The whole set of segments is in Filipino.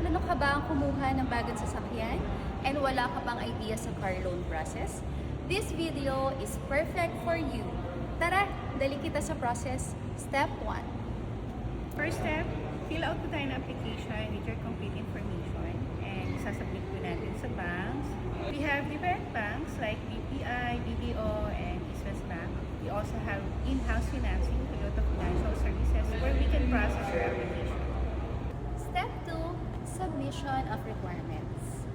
Nagpaplano ka ba ang kumuha ng bagong sasakyan and wala ka pang idea sa car loan process? This video is perfect for you. Tara, dali kita sa process. Step 1. First step, fill out po tayo ng application with your complete information and isasubmit po natin sa banks. We have different banks like BPI, BDO, and East West Bank. We also have in-house financing, Toyota Financial Services, where we can process your application. Step 2, submission of requirements.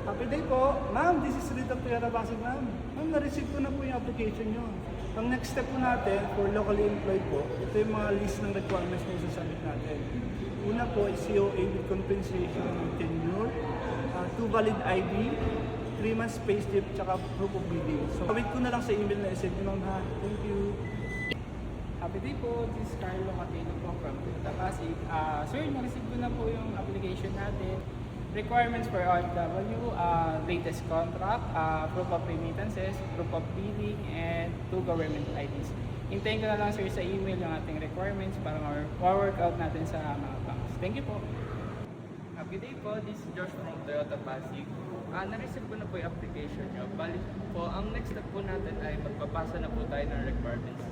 Happy day po. Ma'am, this is Rita Toyota Pasig, ma'am. Ma'am, na-receive ko na po yung application nyo. Ang next step po natin for locally employed po, ito yung mga list ng requirements na isasubmit natin. Una po is COA with compensation with tenure, 2 valid ID, 3 months payslip, tsaka proof of billing. So, wait ko na lang sa email na isend nyo, ma'am, ha. Thank you. Happy day po, this is Carlo Catino po from Toyota Pasig. Sir, na-receive ko na po yung application natin. Requirements for OFW, latest contract, proof of remittances, proof of billing, and 2 government IDs. Hintayin ko na lang sir sa email yung ating requirements para ma-work out natin sa mga banks. Thank you po. Happy day po, this is Josh from Toyota Pasig. Na-receive ko na po yung application nyo. Bali po, ang next step po natin ay magpapasa na po tayo ng requirements.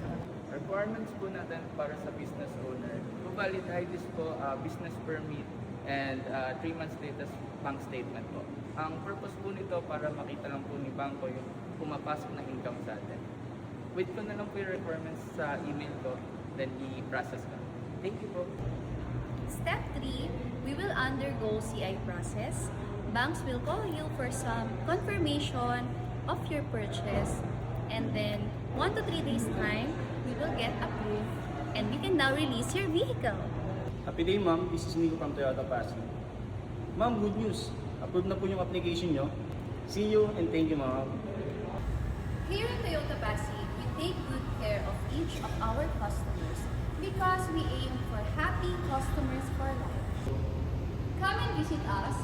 Requirements po natin para sa business owner. Valid IDs po, business permit, and 3 months latest bank statement po. Ang purpose po nito para makita lang po ni bangko yung pumapasok na income sa atin. Wait ko na lang po yung requirements sa email ko, then i-process ko. Thank you po. Step 3, we will undergo CI process. Banks will call you for some confirmation of your purchase, and then 1 to 3 days time, we will get approved and we can now release your vehicle. Happy day, ma'am. This is Nico from Toyota Pasig. Ma'am, good news. Approve na po yung application nyo. See you and thank you, ma'am. Here in Toyota Pasig, we take good care of each of our customers because we aim for happy customers for life. Come and visit us